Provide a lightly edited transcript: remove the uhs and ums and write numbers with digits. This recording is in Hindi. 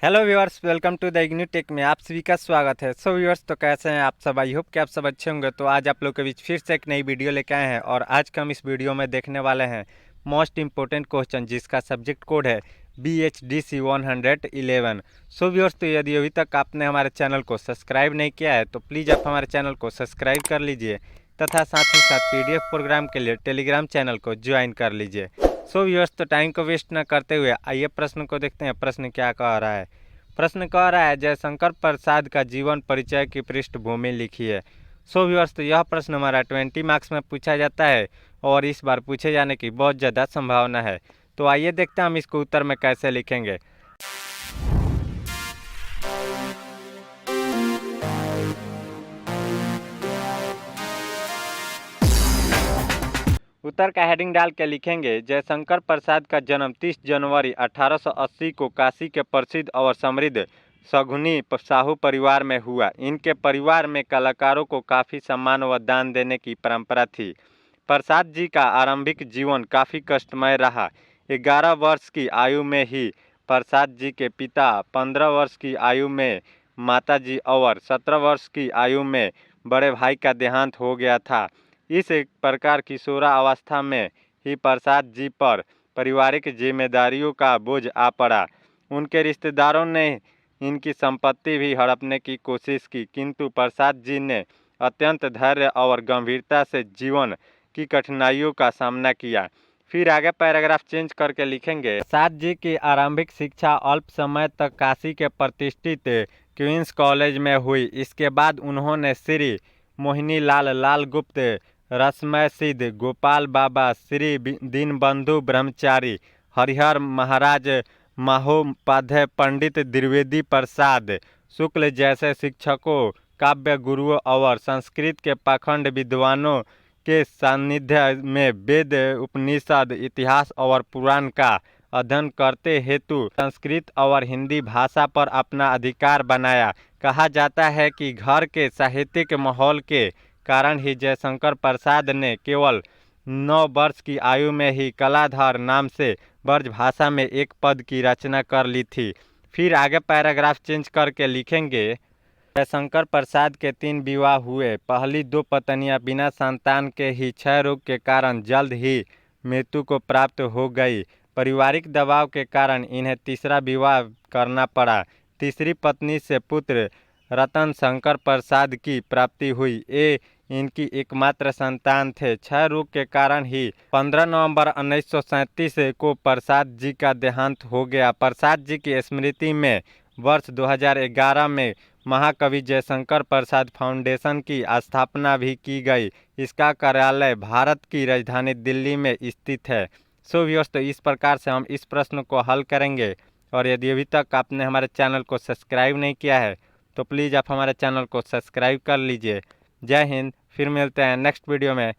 Hello viewers, welcome to the IGNOU tech में आप सभी का स्वागत है। सो व्यूअर्स, तो कैसे हैं आप सब? आई होप कि आप सब अच्छे होंगे। तो आज आप लोग के बीच फिर से एक नई वीडियो लेके आए हैं और आज का हम इस वीडियो में देखने वाले हैं मोस्ट इम्पोर्टेंट क्वेश्चन, जिसका सब्जेक्ट कोड है BHDC 111। सो व्यूअर्स, तो यदि अभी तक आपने हमारे चैनल को सब्सक्राइब नहीं किया है तो प्लीज़ आप हमारे चैनल को सब्सक्राइब कर लीजिए तथा साथ ही साथ PDF प्रोग्राम के लिए टेलीग्राम चैनल को ज्वाइन कर लीजिए। सो व्यूअर्स, तो टाइम को वेस्ट न करते हुए आइए प्रश्न को देखते हैं। प्रश्न क्या कह रहा है? प्रश्न कह रहा है, जयशंकर प्रसाद का जीवन परिचय की पृष्ठभूमि लिखिए। सो व्यूअर्स, तो यह प्रश्न हमारा 20 मार्क्स में पूछा जाता है और इस बार पूछे जाने की बहुत ज़्यादा संभावना है। तो आइए देखते हैं हम इसको उत्तर में कैसे लिखेंगे। उत्तर का हेडिंग डाल के लिखेंगे, जयशंकर प्रसाद का जन्म 30 जनवरी 1880 को काशी के प्रसिद्ध और समृद्ध शगुनी साहू परिवार में हुआ। इनके परिवार में कलाकारों को काफ़ी सम्मान व दान देने की परंपरा थी। प्रसाद जी का आरंभिक जीवन काफ़ी कष्टमय रहा। 11 वर्ष की आयु में ही प्रसाद जी के पिता, 15 वर्ष की आयु में माता जी और 17 वर्ष की आयु में बड़े भाई का देहांत हो गया था। इस एक प्रकार किशोरावस्था में ही प्रसाद जी पर पारिवारिक जिम्मेदारियों का बोझ आ पड़ा। उनके रिश्तेदारों ने इनकी संपत्ति भी हड़पने की कोशिश की, किंतु प्रसाद जी ने अत्यंत धैर्य और गंभीरता से जीवन की कठिनाइयों का सामना किया। फिर आगे पैराग्राफ चेंज करके लिखेंगे, प्रसाद जी की आरंभिक शिक्षा अल्प समय तक काशी के प्रतिष्ठित क्वींस कॉलेज में हुई। इसके बाद उन्होंने श्री मोहिनीलाल लाल गुप्त, रसमय सिद्ध, गोपाल बाबा, श्री दीनबंधु ब्रह्मचारी, हरिहर महाराज महोपाध्याय, पंडित द्विवेदी प्रसाद शुक्ल जैसे शिक्षकों, काव्य गुरुओं और संस्कृत के पाखंड विद्वानों के सानिध्य में वेद, उपनिषद, इतिहास और पुराण का अध्ययन करते हेतु संस्कृत और हिंदी भाषा पर अपना अधिकार बनाया। कहा जाता है कि घर के साहित्यिक माहौल के कारण ही जयशंकर प्रसाद ने केवल 9 वर्ष की आयु में ही कलाधर नाम से ब्रज भाषा में एक पद की रचना कर ली थी। फिर आगे पैराग्राफ चेंज करके लिखेंगे, जयशंकर प्रसाद के 3 विवाह हुए। पहली 2 पत्नियां बिना संतान के ही क्षय रोग के कारण जल्द ही मृत्यु को प्राप्त हो गई। पारिवारिक दबाव के कारण इन्हें तीसरा विवाह करना पड़ा। तीसरी पत्नी से पुत्र रतन शंकर प्रसाद की प्राप्ति हुई। ये इनकी एकमात्र संतान थे। क्षय रोग के कारण ही 15 नवंबर 1937 को प्रसाद जी का देहांत हो गया। प्रसाद जी की स्मृति में वर्ष 2011 में महाकवि जयशंकर प्रसाद फाउंडेशन की स्थापना भी की गई। इसका कार्यालय भारत की राजधानी दिल्ली में स्थित है। सो व्यूअर्स, तो इस प्रकार से हम इस प्रश्न को हल करेंगे। और यदि अभी तक आपने हमारे चैनल को सब्सक्राइब नहीं किया है तो प्लीज़ आप हमारे चैनल को सब्सक्राइब कर लीजिए। जय हिंद। फिर मिलते हैं नेक्स्ट वीडियो में।